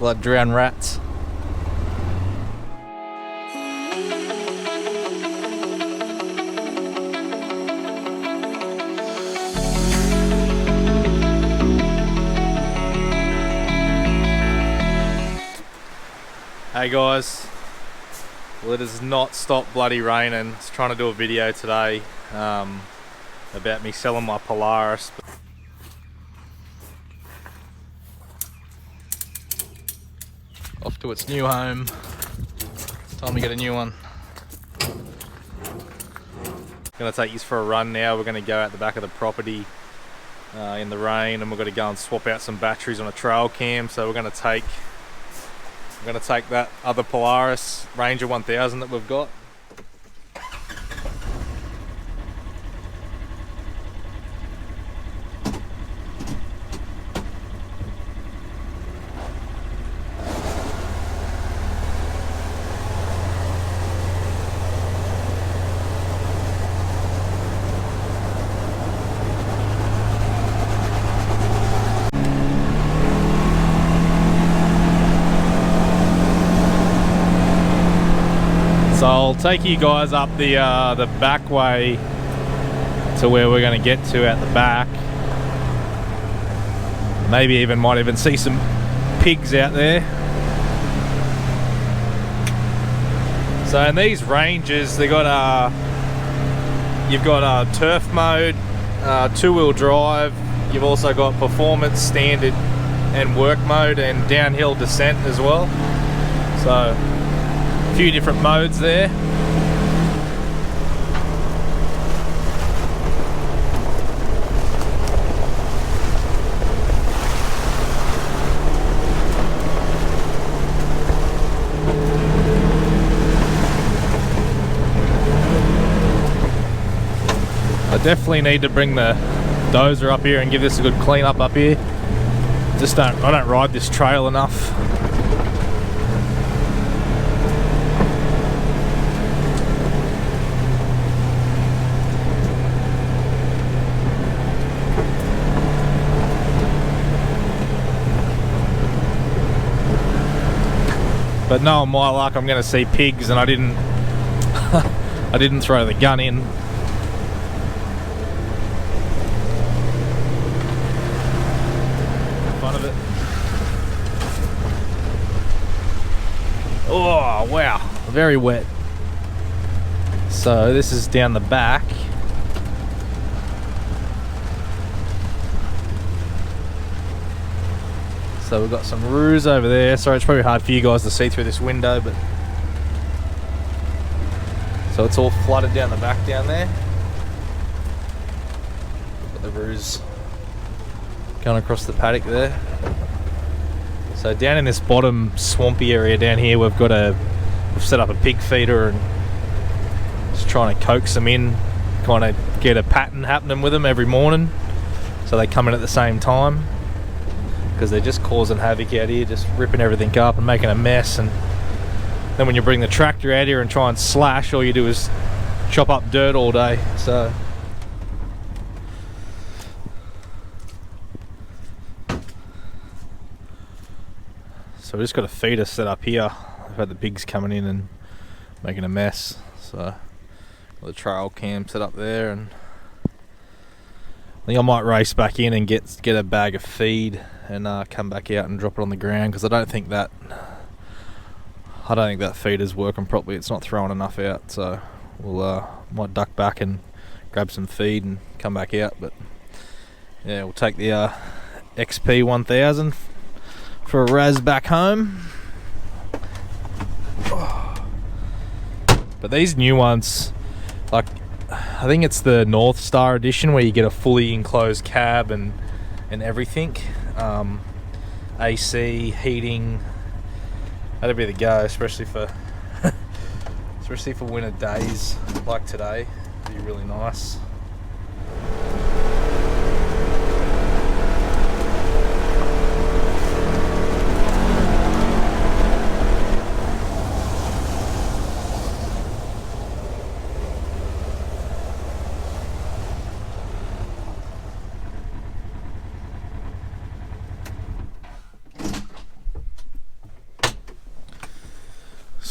like drowned rats. Hey guys, well, it has not stopped bloody raining. I was trying to do a video today about me selling my Polaris. Off to its new home. Time to get a new one. Gonna take these for a run now. We're gonna go out the back of the property in the rain, and we're gonna go and swap out some batteries on a trail cam. So we're gonna take that other Polaris Ranger 1000 that we've got. So I'll take you guys up the back way to where we're going to get to at the back. Maybe might even see some pigs out there. So in these Rangers, you've got turf mode, two-wheel drive. You've also got performance, standard, and work mode, and downhill descent as well. So few different modes there. I definitely need to bring the dozer up here and give this a good clean up here. I don't ride this trail enough. But knowing my luck, I'm going to see pigs, and I didn't throw the gun in. Fun of it. Oh wow, very wet. So this is down the back. So we've got some roos over there. Sorry, it's probably hard for you guys to see through this window, but so it's all flooded down the back down there. Got the roos going across the paddock there. So down in this bottom swampy area down here, we've set up a pig feeder and just trying to coax them in, kind of get a pattern happening with them every morning, so they come in at the same time. Because they're just causing havoc out here, just ripping everything up and making a mess. And then when you bring the tractor out here and try and slash, all you do is chop up dirt all day. So we just got a feeder set up here. I've had the pigs coming in and making a mess. So got the trail cam set up there, and I think I might race back in and get a bag of feed and come back out and drop it on the ground, because I don't think that feeder's working properly. It's not throwing enough out, so we'll might duck back and grab some feed and come back out. But yeah, we'll take the XP 1000 for a raz back home. But these new ones, like, I think it's the North Star edition, where you get a fully enclosed cab and everything, AC, heating. That'd be the go, especially for winter days like today. It'd be really nice.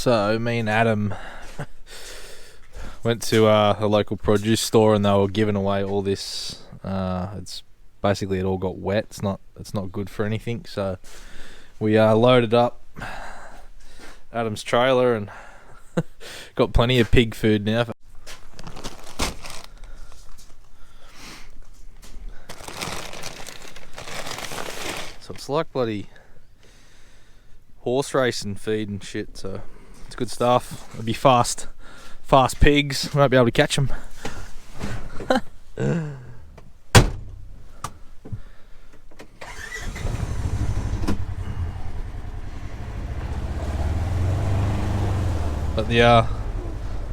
So me and Adam went to a local produce store and they were giving away all this. It's basically it all got wet. It's not good for anything. So we loaded up Adam's trailer and got plenty of pig food now. So it's like bloody horse racing feed and shit. So it's good stuff. It'll be fast pigs. We won't be able to catch them. But the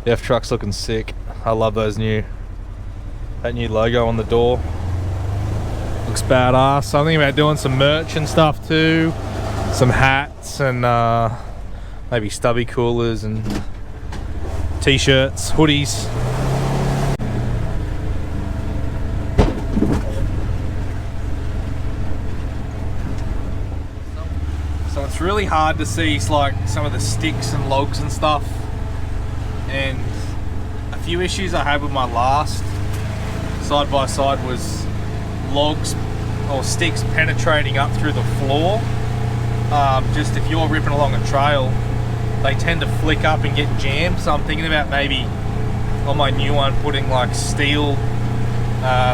F truck's looking sick. I love that new logo on the door. Looks badass. So I'm thinking about doing some merch and stuff too. Some hats and maybe stubby coolers and t-shirts, hoodies. So it's really hard to see like some of the sticks and logs and stuff, and a few issues I had with my last side by side was logs or sticks penetrating up through the floor. Just if you're ripping along a trail, they tend to flick up and get jammed. So I'm thinking about maybe on my new one putting like steel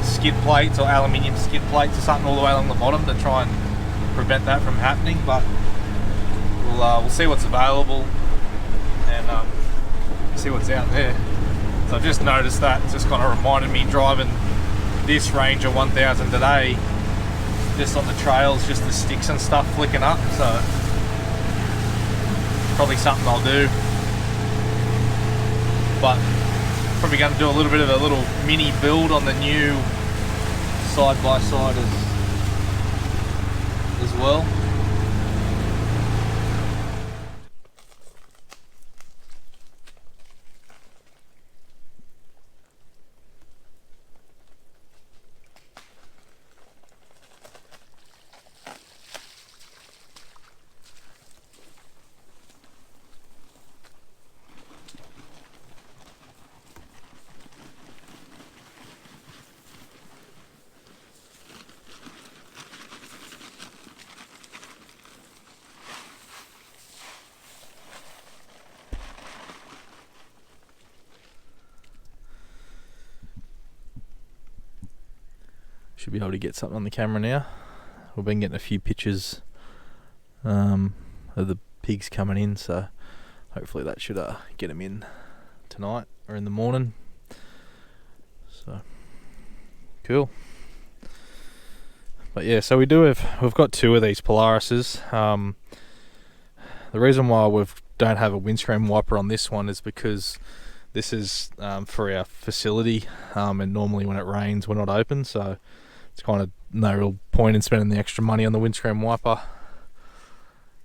skid plates or aluminium skid plates or something all the way along the bottom to try and prevent that from happening. But we'll see what's available and see what's out there. So I've just noticed that. It's just kind of reminded me driving this Ranger 1000 today, just on the trails, just the sticks and stuff flicking up. So probably something I'll do, but probably going to do a little bit of a little mini build on the new side by side as well. Should be able to get something on the camera now. We've been getting a few pictures of the pigs coming in, so hopefully that should get them in tonight or in the morning. So cool. But yeah, so we've got two of these Polarises. The reason why we don't have a windscreen wiper on this one is because this is for our facility, and normally when it rains we're not open, so it's kind of no real point in spending the extra money on the windscreen wiper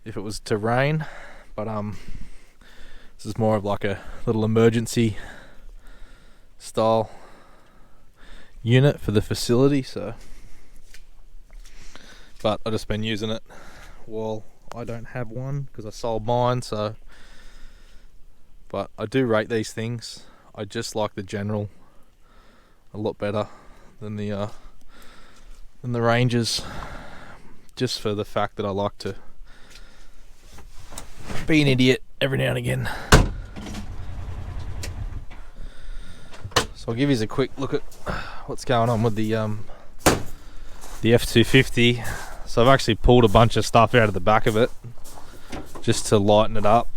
if it was to rain. But this is more of like a little emergency style unit for the facility. So, but I've just been using it while I don't have one because I sold mine. So, but I do rate these things. I just like the General a lot better than the Rangers, just for the fact that I like to be an idiot every now and again. So I'll give you a quick look at what's going on with the F250. So I've actually pulled a bunch of stuff out of the back of it just to lighten it up.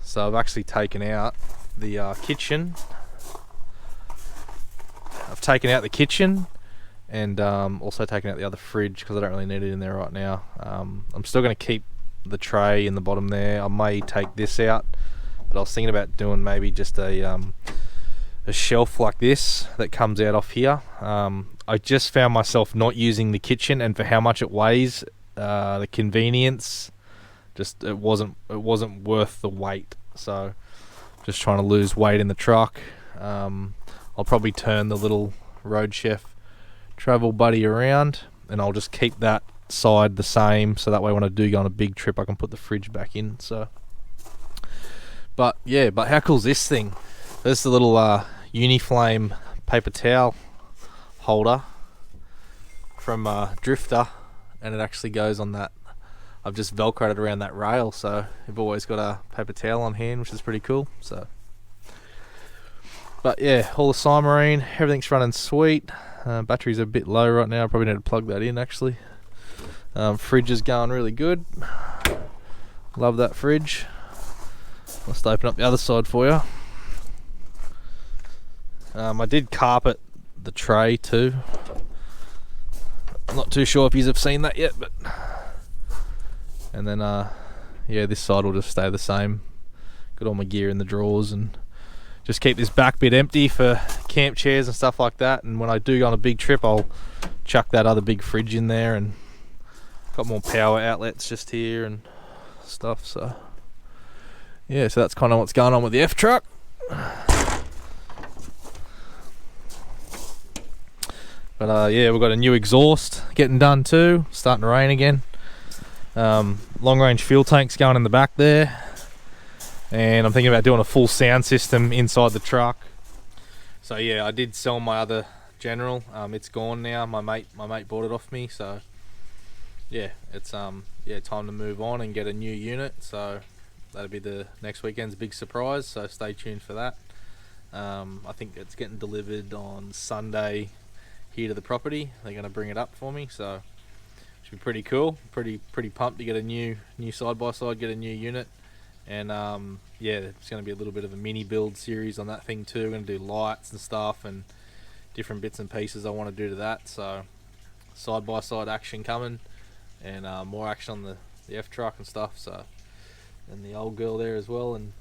So I've actually taken out the kitchen. I've taken out the kitchen and also taken out the other fridge because I don't really need it in there right now. I'm still going to keep the tray in the bottom there. I may take this out, but I was thinking about doing maybe just a shelf like this that comes out off here. I just found myself not using the kitchen, and for how much it weighs, the convenience, just it wasn't worth the weight. So just trying to lose weight in the truck. I'll probably turn the little Road Chef Travel Buddy around and I'll just keep that side the same, so that way when I do go on a big trip I can put the fridge back in. So but how cool is this thing? This is the little Uniflame paper towel holder from Drifter, and it actually goes on that. I've just velcroed it around that rail, so you've always got a paper towel on hand, which is pretty cool. So but yeah, all the Simarine, everything's running sweet. Batteries are a bit low right now, I probably need to plug that in actually. Fridge is going really good. Love that fridge. I'll just open up the other side for you. I did carpet the tray too. I'm not too sure if you have seen that yet, but and then yeah, this side will just stay the same. Got all my gear in the drawers, and just keep this back bit empty for camp chairs and stuff like that. And when I do go on a big trip, I'll chuck that other big fridge in there, and got more power outlets just here and stuff. So yeah, so that's kind of what's going on with the F truck. But yeah, we've got a new exhaust getting done too. Starting to rain again. Long range fuel tanks going in the back there, and I'm thinking about doing a full sound system inside the truck. So yeah, I did sell my other General. It's gone now. My mate bought it off me. So yeah, it's yeah, time to move on and get a new unit. So that'll be the next weekend's big surprise. So stay tuned for that. I think it's getting delivered on Sunday here to the property. They're going to bring it up for me, so should be pretty cool. Pretty pumped to get a new side by side, get a new unit. And yeah, it's going to be a little bit of a mini build series on that thing too. We're going to do lights and stuff and different bits and pieces I want to do to that. So side by side action coming, and more action on the F truck and stuff. So, and the old girl there as well. And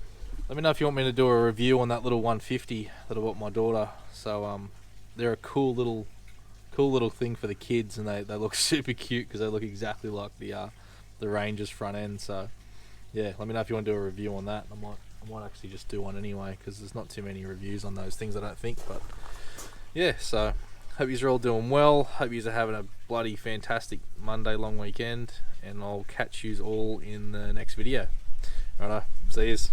let me know if you want me to do a review on that little 150 that I bought my daughter. So they're a cool little thing for the kids, and they look super cute because they look exactly like the Ranger's front end. So yeah, let me know if you want to do a review on that. I might actually just do one anyway, because there's not too many reviews on those things, I don't think. But yeah, so hope you're all doing well. Hope you're having a bloody fantastic Monday long weekend, and I'll catch you all in the next video. Righto, see yous.